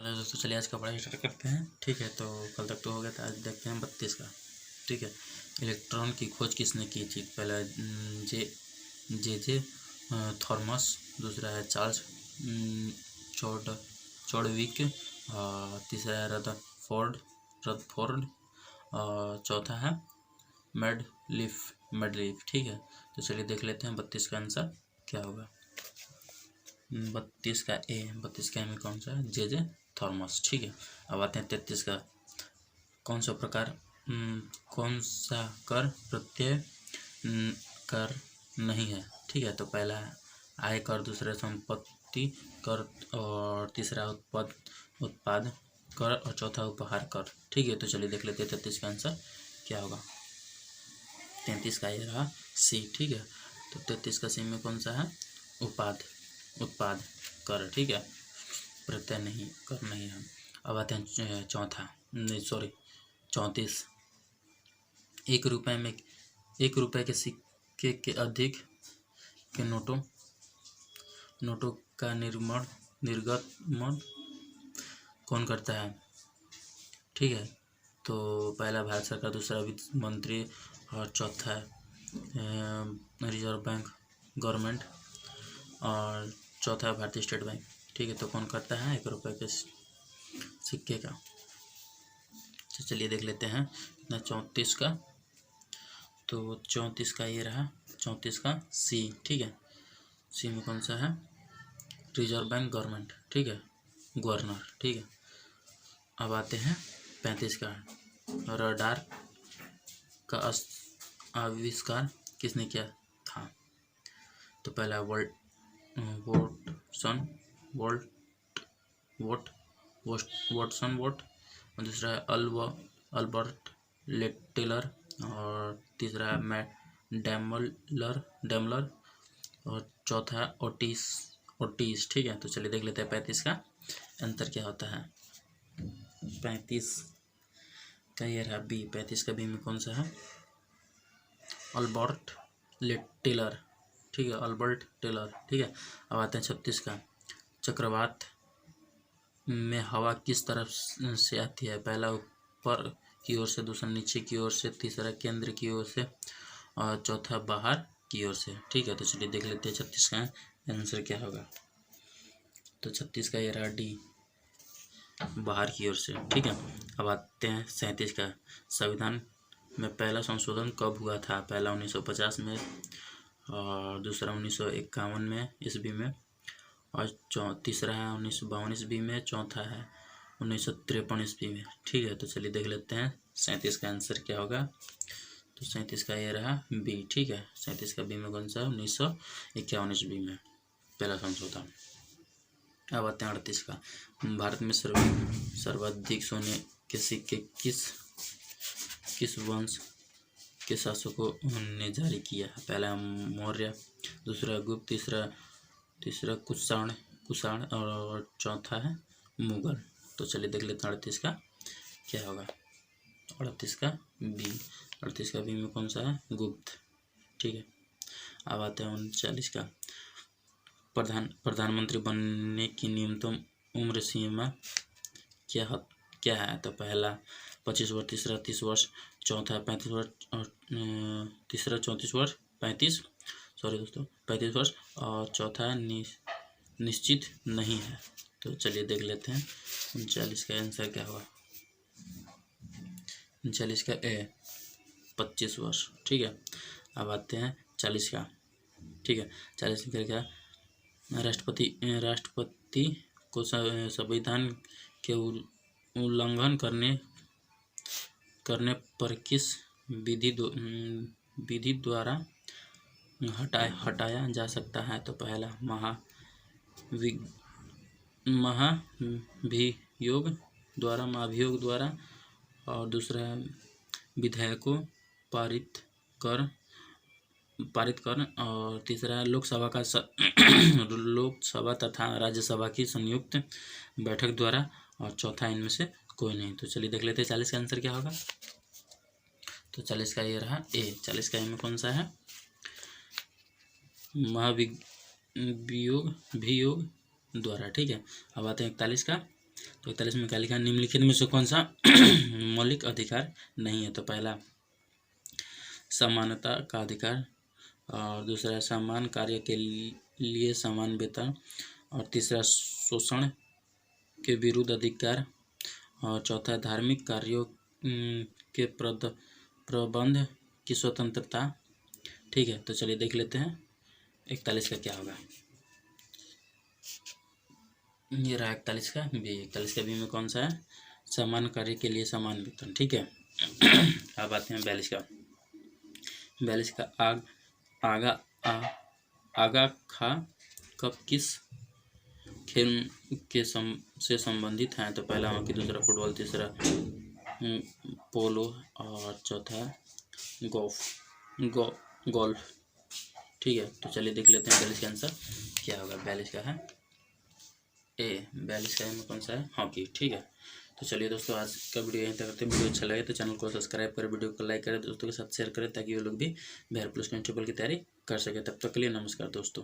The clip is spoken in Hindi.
हेलो दोस्तों, चलिए आज का पढ़ाई स्टार्ट करते हैं। ठीक है, तो कल तक तो हो गया था, आज देखते हैं 32 का। ठीक है, इलेक्ट्रॉन की खोज किसने की थी? पहला जे जे जे थॉमस, दूसरा है चार्ल्स चॉडविक, तीसरा है रदरफोर्ड, और चौथा है मेडलिफ। ठीक है, तो चलिए देख लेते हैं 32 का आंसर क्या होगा। 32 का ए में कौन सा है? जे थॉमस। ठीक है, अब आते हैं 33 का। कौन सा कर प्रत्यय कर नहीं है? ठीक है, तो पहला है आय कर, दूसरा संपत्ति कर, और तीसरा उत्पाद कर, और चौथा उपहार कर। ठीक है, तो चलिए देख लेते हैं 33 का आंसर क्या होगा। 33 का ये रहा सी। ठीक है, तो 33 का सी में कौन सा है? उत्पाद कर। ठीक है, प्रत्यय नहीं, कर नहीं है। अब आते हैं चौथा, नहीं सॉरी 34। 1 रुपये के सिक्के के अधिक के नोटों का निर्गमन कौन करता है? ठीक है, तो पहला भारत सरकार, दूसरा वित्त मंत्री, और चौथा रिजर्व बैंक गवर्नमेंट, और चौथा भारतीय स्टेट बैंक। ठीक है, तो कौन करता है 1 रुपये के सिक्के का? तो चलिए देख लेते हैं कितना 34 का। तो 34 का ये रहा, 34 का सी। ठीक है, सी में कौन सा है? Reserve bank government. ठीक है, गवर्नर। ठीक है, अब आते हैं 35 का। रडार का आविष्कार किसने किया था? तो पहला वॉटसन, और दूसरा है अल्बर्ट टेलर, और तीसरा है डेमलर, और चौथा है ओटिस। ठीक है, तो चलिए देख लेते हैं 35 का आंसर क्या होता है। 35 का ये रहा बी। 35 का बी में कौन सा है? Albert Taylor. ठीक है, अल्बर्ट टेलर। ठीक है, अब आते हैं 36 का। चक्रवात में हवा किस तरफ से आती है? पहला ऊपर की ओर से, दूसरा नीचे की ओर से, तीसरा केंद्र की ओर से, और चौथा बाहर की ओर से। ठीक है, तो चलिए देख लेते हैं 36 का आंसर क्या होगा। तो 36 का ये रहा डी, बाहर की ओर से। ठीक है, अब आते हैं 37 का। संविधान में पहला संशोधन कब हुआ था? पहला 1950 में, और दूसरा 1951 में ईस्वी में, और तीसरा है 1952 ईस्वी में, चौथा है 1953 ईस्वी में। ठीक है, तो चलिए देख लेते हैं 37 का आंसर क्या होगा। तो 37 का ये रहा बी। ठीक है, 37 का बी में कौन सा है? 1951 ईस्वी में पहला संशोधन। अब आते हैं 38 का। भारत में सर्वाधिक सोने के सिक्के किस वंश के शासकों ने जारी किया? पहला मौर्य, दूसरा गुप्त, तीसरा कुषाण, और चौथा है मुगल। तो चलिए देख लेते हैं 38 का क्या होगा। 38 का बी। 38 का बी में कौन सा है? गुप्त। ठीक है, अब आते हैं 39 का। प्रधानमंत्री बनने की न्यूनतम उम्र सीमा क्या है? तो पहला 25 वर्ष, तीसरा 30 वर्ष, चौथा 35 वर्ष, और तीसरा 34 वर्ष, 35 वर्ष, और चौथा निश्चित नहीं है। तो चलिए देख लेते हैं 39 का आंसर क्या होगा। 39 का ए 25 वर्ष। ठीक है, अब आते हैं 40 का। ठीक है, 40 का क्या? राष्ट्रपति को संविधान के उल्लंघन करने पर किस विधि द्वारा हटाया जा सकता है? तो पहला महाभियोग द्वारा, और दूसरा विधेयकों पारित कर, और तीसरा लोकसभा तथा राज्यसभा की संयुक्त बैठक द्वारा, और चौथा इनमें से कोई नहीं। तो चलिए देख लेते हैं 40 का आंसर क्या होगा। तो 40 का ये रहा ए। 40 का ए में कौन सा है? महाभियोग द्वारा। ठीक है, अब आते हैं 41 का। तो 41 में क्या लिखा, निम्नलिखित में से कौन सा मौलिक अधिकार नहीं है। तो पहला समानता का अधिकार, और दूसरा समान कार्य के लिए समान वेतन, और तीसरा शोषण के विरुद्ध अधिकार, और चौथा धार्मिक कार्यों के प्रबंध की स्वतंत्रता। ठीक है, तो चलिए देख लेते हैं 41 का क्या होगा। ये रहा 41 का बी। 41 का बी में कौन सा है, समान कार्य के लिए समान वेतन। ठीक है, अब आते हैं 42 का। 42 का आगा खा कब किस खेल के से संबंधित हैं। तो पहला हॉकी, दूसरा फुटबॉल, तीसरा पोलो, और चौथा गोल्फ। ठीक है, तो चलिए देख लेते हैं 42 का आंसर क्या होगा। 42 का है ए। 42 का में कौन सा है, हॉकी। ठीक है, तो चलिए दोस्तों, आज का वीडियो यहीं तक करते हैं। वीडियो अच्छा लगे तो चैनल को सब्सक्राइब करें, वीडियो को लाइक करें, दोस्तों के साथ शेयर करें, ताकि वो लोग भी बिहार पुलिस कांस्टेबल की तैयारी कर सके। तब तक के लिए नमस्कार दोस्तों।